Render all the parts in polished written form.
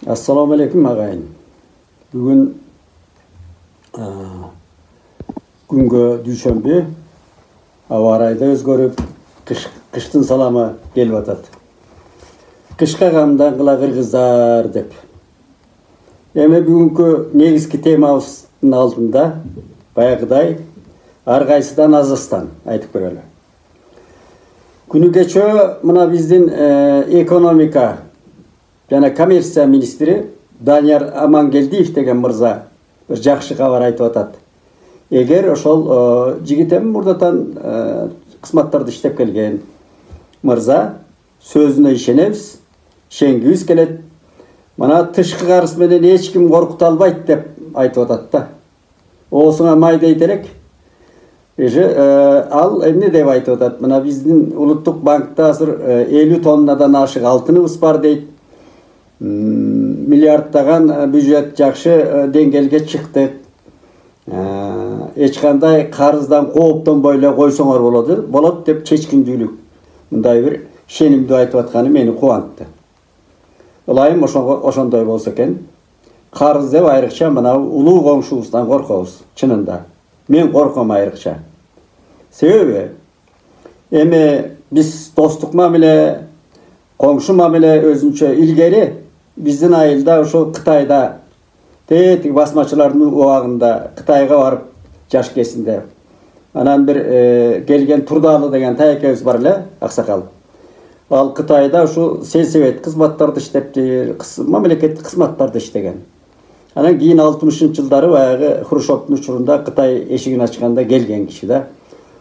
Assalamu alaikum agayın. Bugün күнгө дүйшөмбү аба ырайда өзгөрүп кыштын саламы келип атат. Кышка камдангыла кыргыздар деп. Эми бүгүнкү негизги темабыздын алдында баягыдай ар кайсыдан азастан айтып көрөлү. Күнү кечөө мына биздин экономика жана коммерция министри Данияр Амангелдиев деген мырза bir жакшы кабар айтып атат. Эгер ошол жигитем мурдатан кызматтарды иштеп келген мырза сөзүнө ишенебиз, ишенгибиз келет. Мына тышкы карыз менен эч ким коркута албайт деп айтып атат да. Оосуңа май дейт элек. Ал эмне деп айтып атат? Мына биздин улуттук банкта азыр 50 тоннадан ашык алтыныбыз бар дейт. Миллиардтаган бюджет жакшы деңгээлге чыктык. Эч кандай карыздан кооптонбой эле койсоңор болот деп чечкиндүүлүк мындай бир ишенимдүү айтып атканы мени кубантты. Ылайым ошондой болсо экен. Карыз деп айрыкча мына улуу коңшубуздан коркобуз, чынында. Мен корком айрыкча. Себеби эми биз достук мамиле, коңшу мамиле өзүнчө илгери биздин айылда ошо Кытайда тетик басмачылардын убагында Кытайга барып жаш кезинде анан бир келген Турдалы деген таекебиз бар эле, аксакал. Ал Кытайда ушу сельсовет кызматтарды иштепти, мамлекеттик кызматтарды иштеген. Анан кийин 60-жылдары баягы Хрущевдун учурунда Кытай эшигин ачканда келген киши да.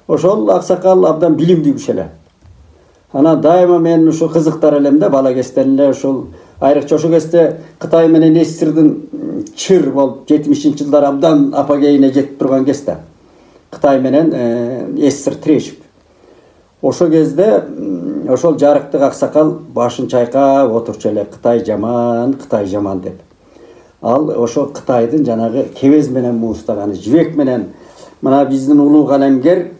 Ошол аксакал абдан билимдүү киши эле. Анан дайыма мен ушу кызыктар элем да бала кезден эле ушул айрыкча ошол кезде Кытай менен СССРдин чыр болуп 70-жылдары абдан апогейине жетип турган кезде. Кытай менен СССР тирешип. Ошол кезде ошол жарыктык аксакал башын чайкап отурчу эле Кытай жаман деп. Ал ошол Кытайдын жанагы кебез менен муустаганы, жибек менен мына биздин улуу калемгер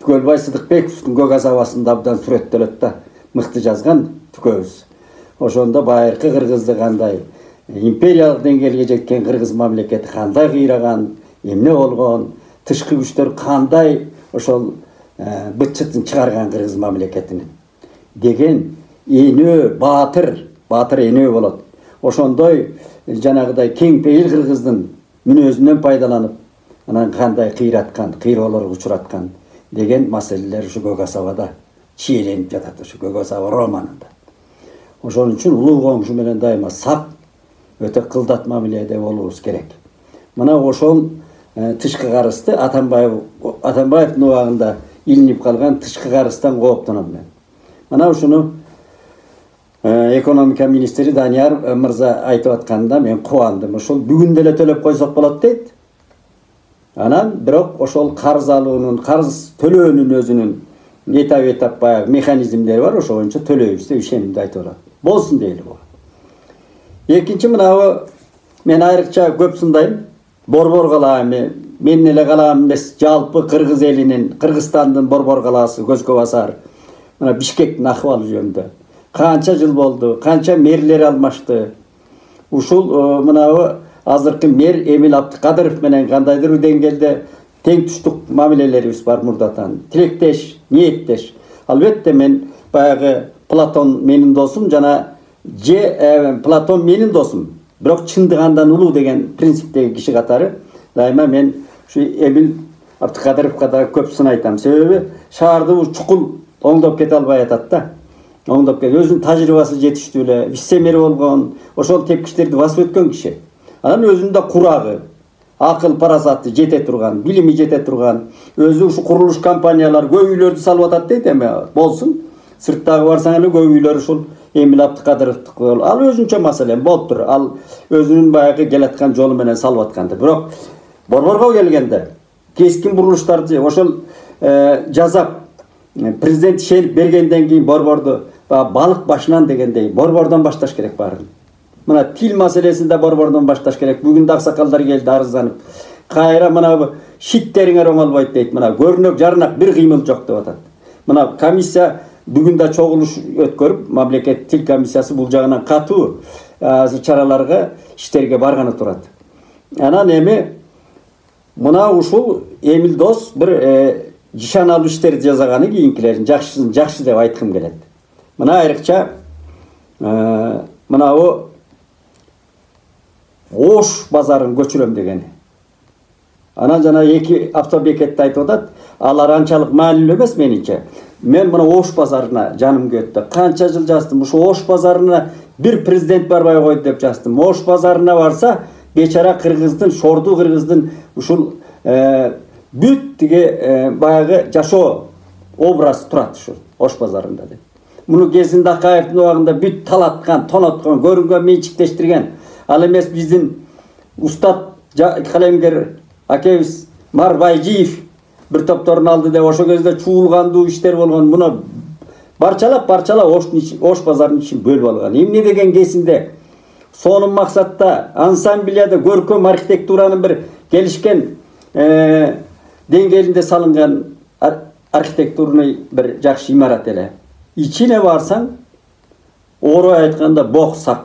Көлбай Сыдыкбековдун көк азабасында абдан сүрөттөлөт да, мыкты жазган түкөбүз. Ошондо байыркы кыргызды кандай империялык деңгээлге жеткен кыргыз мамлекети кандай кыйраган, эмне болгон, тышкы күчтөр кандай ошол быт-чытын чыгарган кыргыз мамлекетинин деген энөө баатыр энөө болот. Ошондой жанагыдай кең пейил кыргыздын мүнөзүнөн пайдаланып, анан кандай кыйраткан, кыйроолорго учураткан деген маселелер ушу көк асабада чиеленип жатат, ушу көк асаба романында. Ошон үчүн улуу коңшу менен дайыма сак, өтө кылдат мамиледе болуубуз керек. Мына ошол тышкы карызды Атамбаевдин убагында илинип калган тышкы карыздан кооптоном мен. Мына ушуну экономика министри Данияр мырза айтып атканда мен кубандым. Ошол бүгүн деле төлөп койсок болот дейт. Анан бирок ошол карыз алуунун, карыз төлөөнүн өзүнүн этап баягы механизмдери бар, ошол боюнча төлөйбүз деп ишенимди айтып атат. Болсун дейли буга. Экинчи мынабы мен айрыкча көп сындайм. Борбор калаа мен эле калаам эмес, жалпы кыргыз элинин, Кыргызстандын борбор калаасы көзгө басар. Мына Бишкектин акыбалы жөнүндө канча жыл болду, канча мэрлер алмашты. Ушул мынабы азыркы мэр Эмил Абдыкадыров менен кандайдыр деңгээлде тең туштук мамилелерибиз бар мурдатан. Тилектеш, ниеттеш. Албетте мен баягы Платон менин досум жана Платон менин досум. Бирок чындыгандан улуу деген принциптеги киши катары дайыма мен ушу Эмил Абдыкадыровго да көп сын айтам. Себеби шаарды чукул оңдоп кете албай атат да. Оңдоп кет. Өзүнүн тажрыйбасы жетиштүү эле, вице-мэр болгон, ошол тепкичтерди басып өткөн киши. Анан өзүндө курагы, акыл парасаты жете турган, билими жете турган, өзү ушу курулуш компаниялар көп үйлөрдү салып атат дейт эми. Болсун. Сырттагы барсаң эле көп үйлөр ушул Эмил Абдыкадыровдуку. Ал өзүнчө маселе болуптур. Ал өзүнүн баягы келаткан жолу менен салып атканды. Бирок борборго келгенде кескин бурулуштарды ошол жазап президент ишенип бергенден кийин борборду балык башынан дегендей борбордон башташ керек баарын. Мына тил маселесинде борбордон башташ керек. Бүгүн да аксакалдар келди арызданып. Кайра мына шиттериңер оңолбойт дейт. Мына көрүнөк жарнак бир кыймыл жок деп атат. Мына комиссия Бүгін да чогулуш өткөрүп, мамлекет тил комиссиясы бул жагынан катуу чараларга, иштерге барганы турат. Анан эми мына ушул Эмил Дос бир жишаналуу иштерди жасаганы кийинкилерин жакшы деп айткым келет. Мына айрыкча мынау Ош базарын көчүрөм дегени. Анан жана 2 автобекетти айтып атат. Алар анчалык маанилүү эмес менимче. Мен мына Ош базарына жаным кетти. Канча жыл жаздым. Ушу Ош базарына бир президент барбай койду деп жаздым. Ош базарына барса, бечара кыргыздын, шорду кыргыздын ушул бүт тиги баягы жашоо образ турат ушул Ош базарында деп. Муну кезинде Акаевдин убагында бүт талаткан, тоноткон, көрүнгөн, менчиктештирген. Ал эмес биздин устат калемгер акебиз Марбайжиев бир топторун алды деп ошо кезде чуулгандуу иштер болгон. Муну барчалап Ош базарынын ишин бөлүп алган. Эмне деген кезинде сонун максатта ансамблияда көркөм архитектуранын бир келишкен деңгээлинде салынган архитектурный бир жакшы имарат эле. İçine varsan, oraya aytkanda bok sak.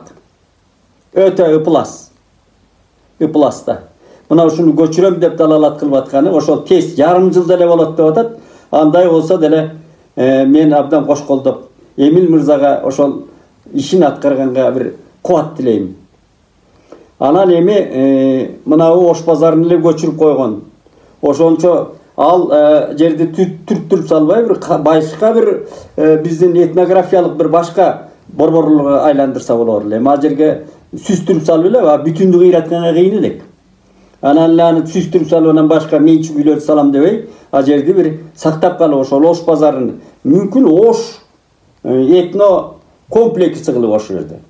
Öte ıplas. Iplasda. Buna şunu göçüröm dep dalalat kılıp atkany, oşol tez yarım жылда эле болот деп атат. Андай болса деле мен абдан кош колдоп, Эмил мырзага ошол ишин аткарганга бир кубат тилейм. Анан эми мына Ош базарын эле көчүрүп койгон. Ошончо ал жерди түрттүрүп салбай бир башка бир биздин этнографиялык бир башка борборлукка айландырса болор эле. Ал жерге сүстүрүп салып эле, бүтүндү кыйратканга кыйын элек. Анан аны сүстүрүп салып анан башка менчик үйлөрдү салам дебей, ал жерди бир сактап калып ошол Ош базарын мүмкүн Ош этно комплекси кылып ошол жерде.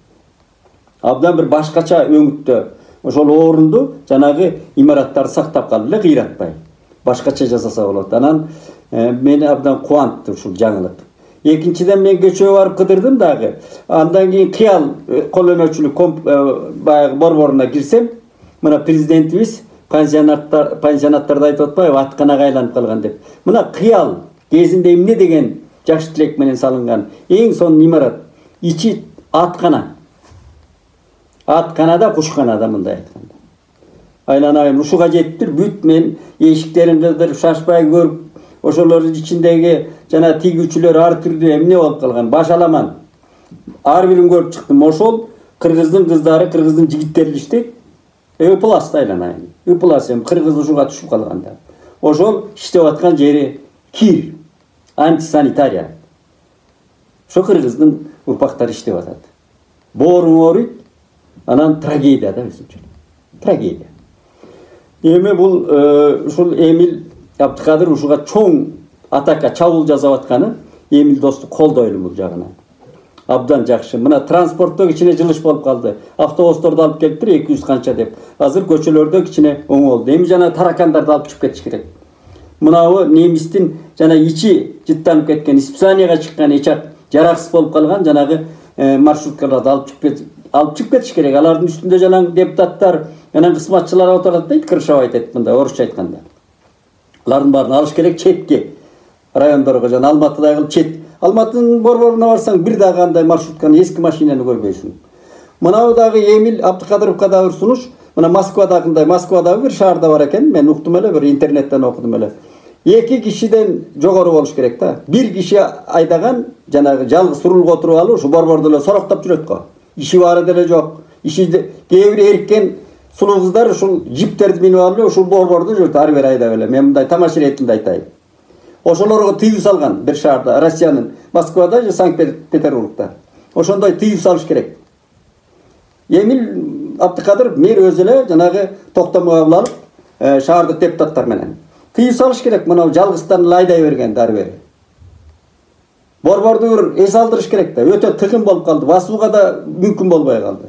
Абдан бир башкача өңүттө ошол орунду жанагы имараттарды сактап калып эле кыйратпай. Башкача жасаса болот. Анан мени абдан кубантты ушул жаңылык. Экинчиден мен көчөгө барып кыдырдым дагы. Андан кийин кыял колөнөчүлүк баягы борборуна кирсем, мына президентибиз пансионаттарда айтып атпайбы, атканага айланып калган деп. Мына кыял кезинде эмне деген жакшы тилек менен салынган эң сонун имарат. Ичи аткана. Атканада, кушканада мындай айтканда. Айланайын, ушуга жеттир, бүт мен эшиктерин кыдырып, шашпай көрүп, ошолордун ичиндеги жана тигүүчүлөр ар түрдүү эмне болуп калган, баш аламан. Ар бирин көрүп чыктым. Ошол кыргыздын кыздары, кыргыздын жигиттери иштейт. Ыпласта айланайын. Ыплас эми кыргыз ушуга түшүп калганда. Ошол иштеп аткан жери кир, антисанитария. Ошо кыргыздын урпактары иштеп атат. Боорун ооруйт, анан трагедия да өзүнчө. Трагедия. Эми бул ушул Эмил Абдыкадыр ушуга чоң атака чабуул жасап атканы Эмил Досту колдойлу бул жагынан. Абдан жакшы. Мына транспортто кичине жылыш болуп калды. Автобустарды алып келиптир 200 канча деп. Азыр көчөлөрдө кичине оңолду. Эми жана таракандарды алып чыгып кетиш керек. Мынабы немистин жана ичи жыттанып кеткен, испанияга чыккан эчак жараксыз болуп калган жанагы маршруткаларды алып чыгып кетиш керек. Алардын үстүндө жана депутаттар, анан кызматчылар отурат дейт, кыршап айтат мында орусча айтканда. Алардын баарын алыш керек четке. Райондорго жана Алматыда кылып чет. Алматынын борборуна барсаң бир дагы андай маршрутканы эски машинаны көрбөйсүң. Мынау дагы Эмил Абдыкадыровга да бир сунуш. Мына Москвадагындай, Москвадагы бир шаарда бар экен. Мен уктум эле, бир интернеттен окудум эле. 2 кишиден жогору болуш керек да. Бир киши айдаган жанагы жалгыз сурулга отуруп алып, ушу борбордо эле сороктоп жүрөт го. Иши бары деле жок. Иши кээ бир эриккен сулуу кыздар ушул жиптерди минип алып, ушул борбордо жүрөт, ар бир айдап эле. Мен мындай тамаша иретинде айтайын. Ошолорго тыюу салган бир шаарда, Россиянын Москвада же Санкт-Петербургда. Ошондой тыюу салыш керек. Эмил Абдыкадыров мэр өзү эле жанагы токтому кабыл алып, шаардык депутаттар менен тыюу салыш керек. Мына жалгыздан эле айдай берген ар бери. Борборду бир эс алдырыш керек да. Өтө тыгын болуп калды. Басууга да мүмкүн болбой калды.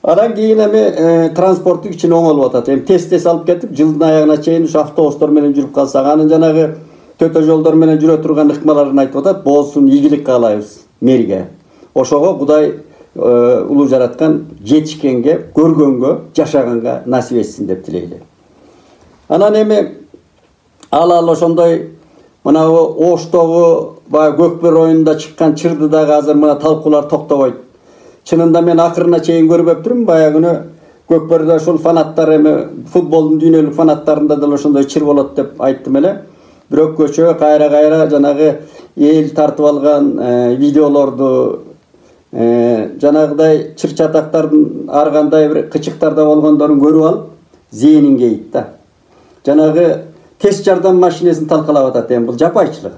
Анан кийин эми транспортту кичине оңолуп атат. Эми тез алып кетип, жылдын аягына чейин ушу автобустар менен жүрүп калсак, анын жанагы төтө жолдор менен жүрө турган ыкмаларын айтып атат. Болсун, ийгилик каалайбыз мэрге. Ошого Кудай улуу жараткан жетишкенге, көргөнгө, жашаганга насип этсин деп тилейли. Анан эми ал ошондой Мына Оштогу баягы Көкбөр оюнунда чыккан чырды дагы азыр мына талкуулар токтобойт. Чынында мен акырына чейин көрбөп турмун, баягы Көкбөрдө ошол фанаттар эми футболдун дүйнөлүк фанаттарында да ошондой чыр болот деп айттым эле. Бирок көчө кайра жанагы эл тартып алган видеолорду жанагыдай чыр чатактардын ар кандай бир кычыктарда болгондорун көрүп алып, зээнин кейит да. Жанагы тез жардам машинесин талкалап атат. Эми бул жапайчылык.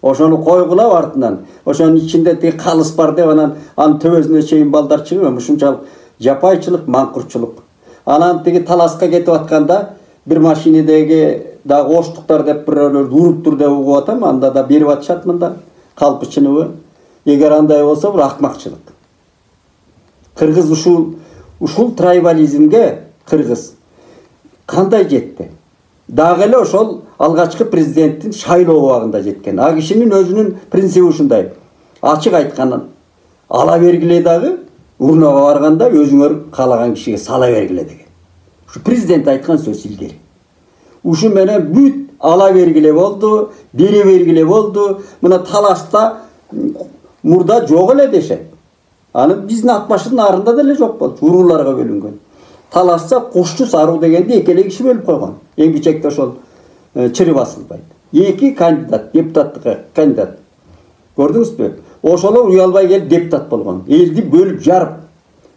Ошону койгула артынан, ошонун ичинде тиги калыс бар деп анан анын төбөсүнө чейин балдар чыгып, ушунчалык жапайчылык, маңкурчулук. Анан тиги таласка кетип атканда бир машинедеги дагы оштуктар деп бирөөлөр уруптур деп угуп атам, анда да берип атышат мында. Калпы чыныбы. Эгер андай болсо бул акмакчылык. Кыргыз ушул трайбализмге кыргыз кандай жетти? Дагы эле ошол алгачкы президенттин шайлоо убагында жеткен. А кишинин өзүнүн принциби ушундай. Ачык айтканын ала бергиле дагы урнага барганда өзүңөр каалаган кишиге сала бергиле деген. Ушу президент айткан сөз илгери. Ушу менен бүт ала бергиле болду, бере бергиле болду. Мына талашта мурда жок эле дешет. Аны биздин ат башынын арында деле жок болду. Урууларга бөлүнгөн. Талашса кушчу саруу дегенде экеле киши бөлүп койгон. Эң бичекте ошол чыры басылбайт. Эки кандидат, депутаттыкка кандидат. Көрдүңүзбү? Ошолор уялбай келип депутат болгон. Элди бөлүп жарып,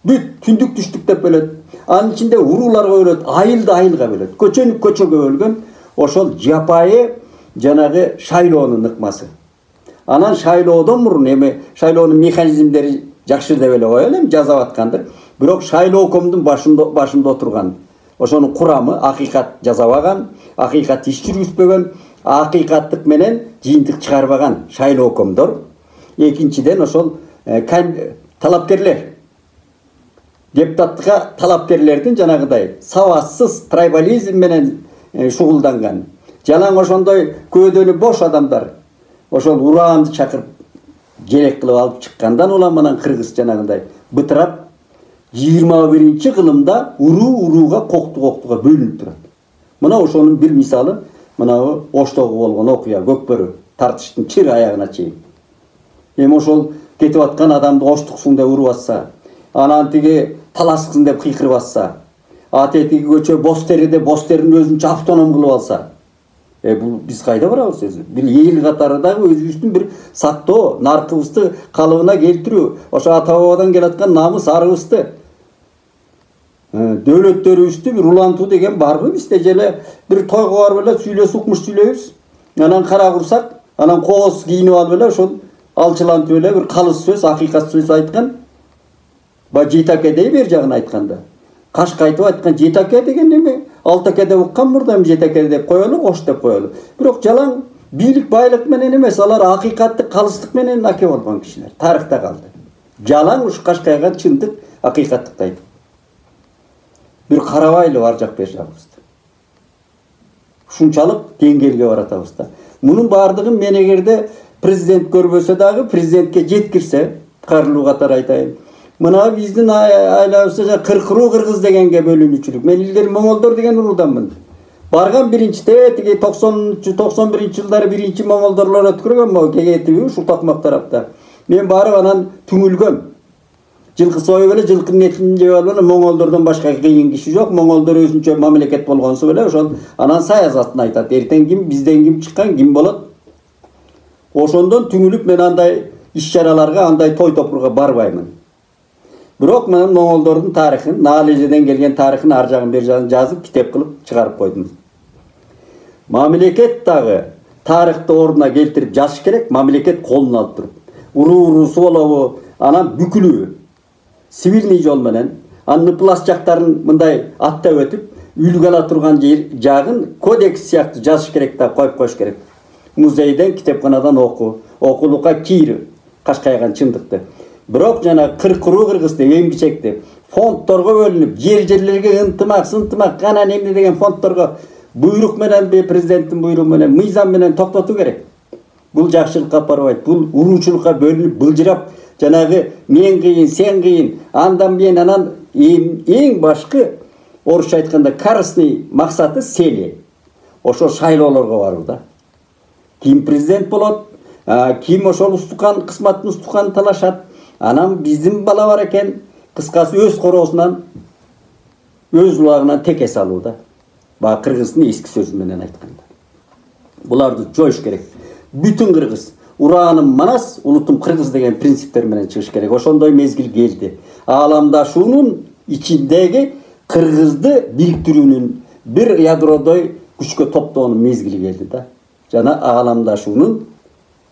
бүт түндүк түштүк деп бөлөт. Анын ичинде урууларга бөлөт, айылды айылга бөлөт. Көчөнү көчөгө бөлгөн. Ошол жапайы жанагы шайлоонун ыкмасы. Анан шайлоодон мурун эми шайлоонун механизмдери жакшы деп эле коелу, жазап аткандыр. Бирок шайлоо комдун башында отурган. Ошонун курамы акыйкат жасабаган, акыйкат иш жүргүзбөгөн, акыйкаттык менен жыйынтык чыгарбаган шайлоо комдор. Экинчиден ошол талапкерлер. Депутаттыкка талапкерлердин жанагыдай сабатсыз трайбализм менен шугулданган. Жалаң ошондой көөдөнү бош адамдар. Ошол ураанды чакырып желек кылып алып чыккандан улам анан кыргыз жанагындай бытырап 21-кылымда урууга коктуга бөлүнүп турат. Мына ошонун бир мисалы, мына Оштогу болгон окуя, Көкбөрү тартыштын чыр аягына чейин. Эми ошол кетип аткан адамды оштуксуң деп уруп атса, анан тиги таласкын деп кыйкырып атса, атетиги көчө боз териде боз терин өзүнчө автоном кылып алса, бул биз кайда барабыз өзү? Бир эл катары дагы өзүбүздүн бир сактоо, наркыбызды калыбына келтирүү, ошо ата бабадан келаткан намыс арыбызды, дөлөттөрүбүздү бир улантуу деген барбы? Бизде желе бир тойго барып эле сүйлөсүп укмуш сүйлөйбүз. Анан кара курсак, анан кооз кийинип алып эле ошол алчылантып эле бир калыс сөз, акыйкат сөз айткан. Ба жетаке дей бер жагын айтканда. Кашкайтып айткан жетаке деген эми алтаке деп уккан мурда эми жетаке деп коелу, кош деп коелу. Бирок жалаң бийлик байлык менен эмес, алар акыйкаттык калыстык менен аке болгон кишилер. Тарыхта калды. Жалаң ушу Кашкайга чындык акыйкаттыкты айтып. Бир карабайлы бар жак бер жагыбызды. Ушунчалык деңгээлге баратабыз да. Мунун бардыгын мен эгерде президент көрбөсө дагы президентке жеткирсе, кайрылуу катары айтайын. Мына биздин айлабызда кыркыруу кыргыз дегенге бөлүнүүчүлүк. Мен илгери моңолдор деген урууданмын. Барган биринчите тиги 90-91 жылдары биринчи моңолдорлор өткөргөн могу кегетиби ушул токмак тарапта. Мен барып анан түңүлгөм. Жылкы союп эле жылкынын этин жеп алып моңолдордон башка кыйын киши жок. Моңолдор өзүнчө мамлекет болгонсу эле ошол анан саясатын айтат. Эртең ким бизден ким чыккан, ким болот? Ошондон түңүлүп мен андай иш-чараларга, андай той топурга барбаймын. Бирок мен моңолдордун тарыхын, Наалежеден келген тарыхын ар жагын бер жагын жазып, китеп кылып чыгарып койдум. Мамлекет дагы тарыхты ордуна келтирип жазыш керек, мамлекет колуна алып туруп. Уруусу болобу, анан бүкүлүү сивилный жол менен, анын пласт жактарын мындай аттап өтүп, үлгү ала турган жагын кодекс сыяктуу жазыш керек да, коюп коюш керек. Музейден, китепканадан окулукка кир, Кашкайган чындыкты. Бирок жана кыркыруу кыргызды эң бичекти фондторго бөлүнүп, жерлерге ынтымак, анан эмне деген фондторго буйрук менен президенттин буйругу менен, мыйзам менен токтотуу керек. Бул жакшылыкка апарбайт. Бул уруучулукка бөлүнүп, былжырап, жанагы мен кыйын, сен кыйын, андан мен анан эң башкы орусча айтканда корыстный максаты цели. Ошо шайлоолорго баруу да. ким президент болот, ким ошол устукан кысматтын устуканын талашат. Анан биздин бала бар экен, кыскасы өз короосунан, өз улагынан теке салууда. Баа кыргыздын эски сөзү менен айтканда. Буларды жоюш керек. Бүтүн кыргыз, урааным манас, улутум кыргыз деген принциптер менен чыгыш керек. Ошондой мезгил келди. Ааламдашуунун ичиндеги кыргызды бириктирүүнүн бир ядродой күчкө топтоонун мезгили келди да. Жана ааламдашуунун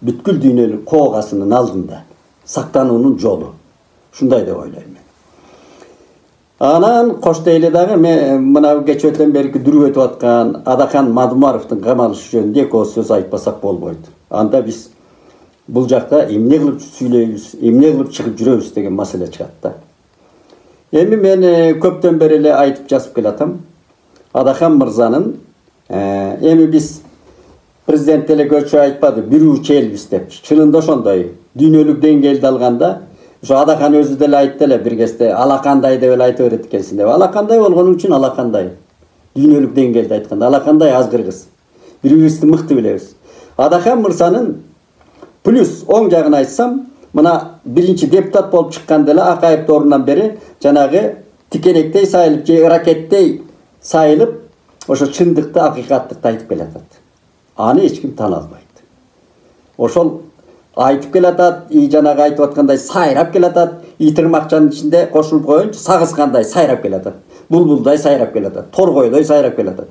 бүткүл дүйнөлүк коогасынын алдында сактануунун жолу. Ушундай деп ойлойм мен. Анан коштейле дагы мен мына кечөөтөн берки дүрүп өтүп аткан Адахан Мадумаровдун камалышы жөнүндө эки ооз сөз айтпасак болбойт. Анда биз бул жакта эмне кылып сүйлөйбүз, эмне кылып чыгып жүрөбүз деген маселе чыгат да. Эми мен көптөн бери эле айтып жазып келатам. Адахан мырзанын эми биз президент делегөчү айтпады, бирүүчү элбиз деп. Чынында ошондой. Дүйнөлүк деңгээлде алганда, ошо Адахан өзү деле айтты эле бир кезде, алакандай деп эле айта берет экенсиң деп. Алакандай болгон үчүн алакандай. Дүйнөлүк деңгээлде айтканда алакандай аз кыргыз. Бири-бирибизди мыкты билебиз. Адахан мырзанын плюс оң жагын айтсам, мына биринчи депутат болуп чыкканда эле Акаев орунан бери жанагы тикенектей сайылып, же ракеттей сайылып, ошо чындыкты, акыйкаттыкты айтып келатат. Аны эч ким тана албайт. Ошол айтып келатат, жанагы айтып аткандай сайрап келатат, тырмакчанын ичинде кошулуп коюнчу, сагызгандай сайрап келатат. Булбулдай сайрап келатат, торгойдой сайрап келатат.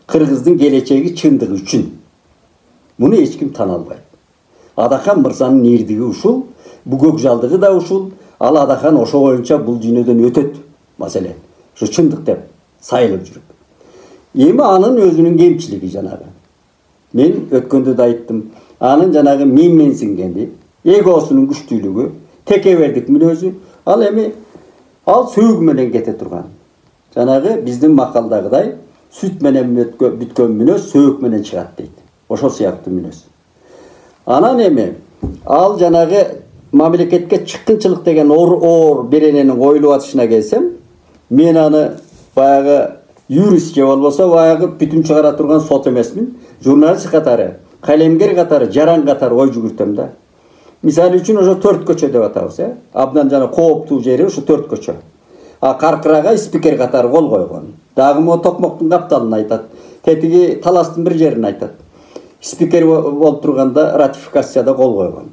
Кыргыздын келечеги чындыгы үчүн. Муну эч ким тана албайт. Адахан мырзанын эрдиги ушул, көкжалдыгы да ушул. Ал Адахан ошо боюнча бул дүйнөдөн өтөт. Маселен, ушу чындык деп сайылып жүрүп. Эми анын өзүнүн кемчилиги жанагы. Мен өткөндө да айттым. Анын жанагы менсингенди, эгосунун күчтүүлүгү, текебердик мүнөзү, ал эми сөөг менен кете турган. Жанагы биздин макалдагыдай сүт менен бүткөн мүнөз сөөк менен чыгат дейт. Ошол сыяктуу мүнөз. Анан эми ал жанагы мамлекетке чыккынчылык деген оор берененин коюлуп атышына келсем, мен аны баягы юрист же болбосо баягы бүтүн чыгара турган сот эмесмин, журналист катары, калемгер катары, жаран катары ой жүгүртөм да. Мисалы үчүн ошо 4 көчө деп атабыз, абдан жана кооптуу жери ошо 4 көчө. Каркырага спикер катары кол койгон. Дагы мо Токмоктун капталын айтат. Тетиги Таластын бир жерин айтат. Спикер болуп турганда ратификацияда кол койгон.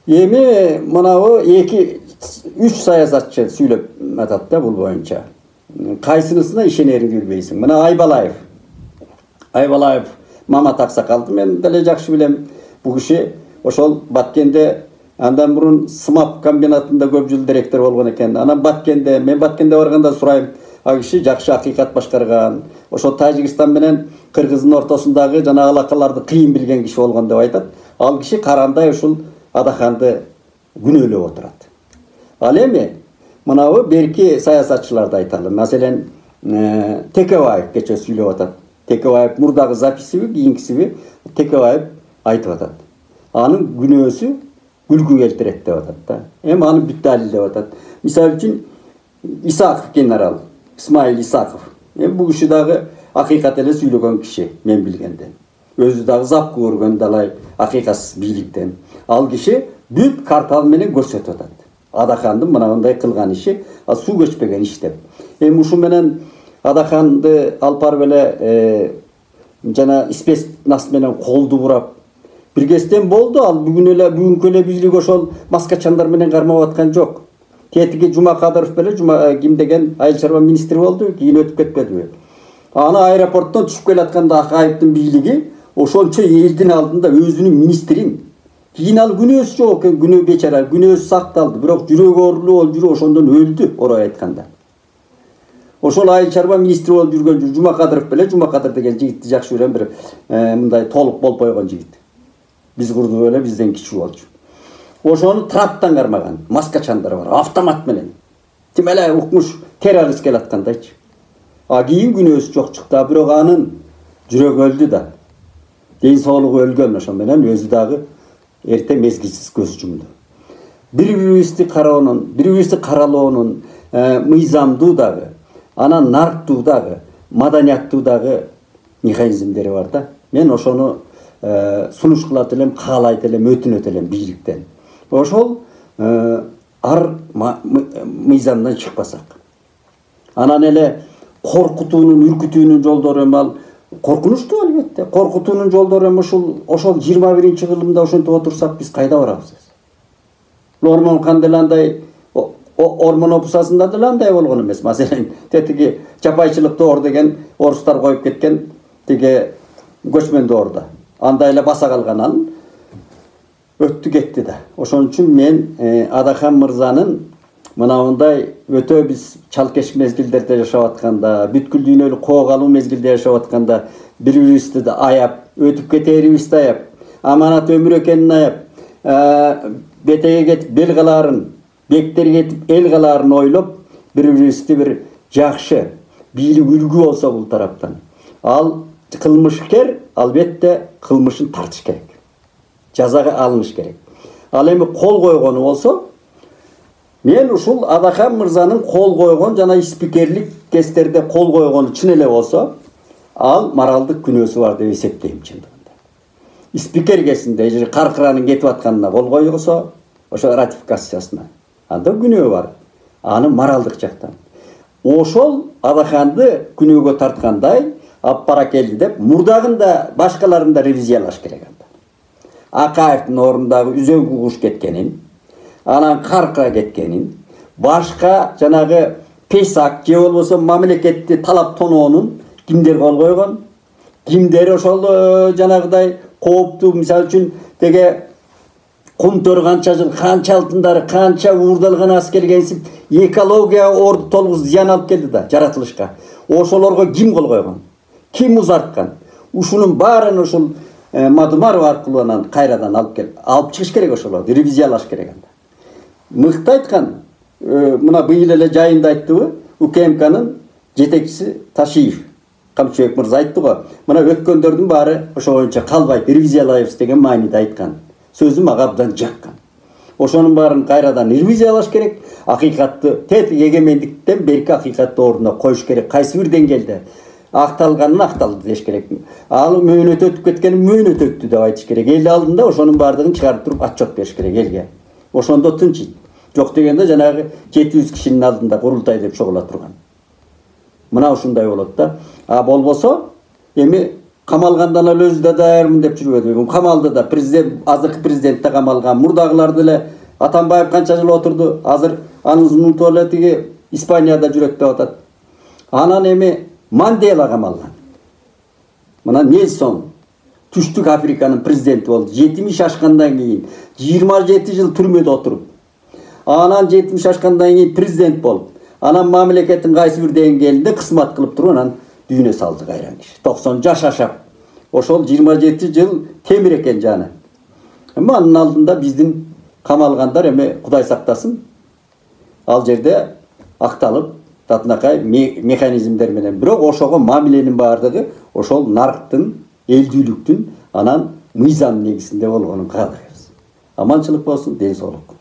Эми мынабу 2-3 саясатчы сүйлөп атат да бул боюнча. Кайсынысына ишенериңди билбейсиң. Мына Айбалаев Мамат Аксакалды мен деле жакшы билем. Бул киши ошол Баткенде андан мурун Сымап комбинатында көп жыл директор болгон экен. Анан мен Баткенде барганда сурайм, ал киши жакшы акыйкат башкарган. Ошо Тажикстан менен Кыргыздын ортосундагы жана алакаларды кыйын билген киши болгон деп айтат. Ал киши карандай ушул Адаханды күнөөлөп отурат. Ал эми мынабы берки саясатчыларды айталы. Маселен, Текебаев кече сүйлөп атат. Текебаев мурдагы записиби, кийинкисиби Текебаев айтып атат. Анын күнөөсү күлкү келтирет деп атат да. Эми аны бүт далилдеп атат. Мисалы үчүн Исаков генерал, Исмаил Исаков. Эми бул киши дагы акыйкат эле сүйлөгөн киши, мен билгенден. Өзү дагы зап көргөн далай акыйкатсыз бийликтен. Ал киши бүт картал менен көрсөтүп атат. Адахандын мынандай кылган иши, суу көчпөгөн иш деп. Эми ушу менен Адаханды алып барып эле жана спец нас менен колду бурап бир кезден болду. Ал бүгүнкү эле бийлик ошол маскачандар менен кармап аткан жок. Тетиги Жумакадыров беле ким деген айыл чарба министри болду, кийин өтүп кетпедиби? Аны аэропорттон түшүп келатканда Акаевдин бийлиги ошончо элдин алдында өзүнүн министрин, кийин ал күнөөсү жок экен, күнөө бечара, күнөөсү сакталды, бирок жүрөгү оорулуу болуп жүрүп ошондон өлдү, орой айтканда. Ошол айыл чарба министри болуп жүргөн Жумакадыров беле, Жумакадыр деген жигитти жакшы көрөм, бир мындай толук болуп койгон жигит. Биз курдук эле, бизден кичүү болчу. Ошону траптан кармаган, маскачандар бар, автомат менен. Тим эле укмуш террорист келаткандайчы. Кийин күнөөсү жок чыкты, бирок анын жүрөгү өлдү да. Ден соолугу өлгөн, ошон менен өзү дагы эрте мезгилсиз көз жумду. Бири-бирибизди каралоонун мыйзамдуу дагы, анан нарктуу дагы, маданияттуу дагы механизмдери бар да. Мен ошону сунуш кылат элем, каалайт элем, өтүнөт элем бийликтен. Ошол ар мыйзамдан чыкпасак. Анан эле коркутуунун, үркүтүүнүн жолдору эми ал коркунучтуу албетте. Коркутуунун жолдору эми ошол 21-кылымда ошентип отурсак биз кайда барабыз? Ормон кандай андай ормон опусасында деле андай болгон эмес. Маселен, тетиги жапайчылык доор деген орустар коюп кеткен тиги көчмөн доорда. Андай эле баса калганан өттү кетти да. Ошон үчүн мен Адахан мырзанын мындай өтө биз чалкеш мезгилдерде жашап атканда, бүткүл дүйнөлүк коокалуу мезгилде жашап атканда бири-бирибизди да аяп, өтүп кетээрибизди аяп, аманат өмүр экенин аяп, бетеге кетип бел калаарын, бектерге кетип эл калаарын ойлоп, бири-бирибизди бир жакшы бийлик үлгү болсо бул тараптан. Ал кылмышкер албетте кылмышын тартыш керек. Жазага алыныш керек. Ал эми кол койгону болсо, мен ушул Адахан мырзанын кол койгон жана спикерлик кестерде кол койгону чын эле болсо, ал моралдык күнөөсү бар деп эсептейм чындыгында. Спикер кесинде каркыранын кетип атканына кол койгосо, ошо ратификациясына. Анда күнөө бар. Аны моралдык жактан. Ошол Адаханды күнөөгө тарткандай алып бара келди деп, мурдагында башкаларын да ревизиялаш керек анда. Акаевдин ордундагы үзөңгү куш кеткенин, анан карка кеткенин, башка жанагы песак же болбосо мамлекетти талап тоноонун кимдер кол койгон, кимдер ошол жанагыдай кооптуу, мисалы үчүн теге Кумтөр канча жыл, канча алтындары, канча уурдалган аскергенсип, экология орду толук зыян алып келди да жаратылышка. Ошолорго ким кол койгон? Ким узарткан? Ушунун баарын ушул Мадумаров аркылуу анан кайрадан алып чыгыш керек, ошолорду ревизиялаш керек анда. Мыкты айткан, мына быйыл эле жайында айттыбы, УКМКнын жетекчиси Ташиев, Камчыбек мырза айтты го. Мына өткөндөрдүн баары ошо боюнча калбайт, ревизиялайбыз деген мааниде айткан. Сөзүм ага абдан жаккан. Ошонун баарын кайрадан ревизиялаш керек, акыйкатты эгемендиктен берки акыйкатты ордуна коюш керек. Кайсы бир деңгээлде акталганын акталды деш керек. Ал мөөнөт өтүп кеткенин мөөнөт өттү деп айтыш керек. Эл алдында ошонун баардыгын чыгарып туруп отчет бериш керек элге. Ошондо тынчыйт. Жок дегенде жанагы 700 кишинин алдында курултай деп чогула турган. Мына ушундай болот да. А болбосо эми камалгандан эле өзү да даярмын деп жүрбөдү. Камалды да президент, азыркы президент да камалган. Мурдагылар деле Атамбаев канча жыл отурду. Азыр анын туалетиги Испанияда жүрөт деп атат. Анан эми Мандела камалган. Мына Нельсон Түштүк Африканын президенти болду. 70 ашкандан кийин 27 жыл түрмөдө отуруп. Анан 70 ашкандан кийин президент болуп, анан мамлекеттин кайсы бир деңгээлинде кызмат кылып туруп, анан дүйнө салды кайран киши. 90 жаш ашап. Ошол 27 жыл темир экен жаны. Эми анын алдында биздин камалгандар эми Кудай сактасын. Ал жерде акталып, татынакай механизмдер менен. Бирок ошого мамиленин баардыгы ошол нарктын, элдүүлүктүн, анан мыйзам негизинде болгонун каалайбыз. Аманчылык болсун, ден соолук.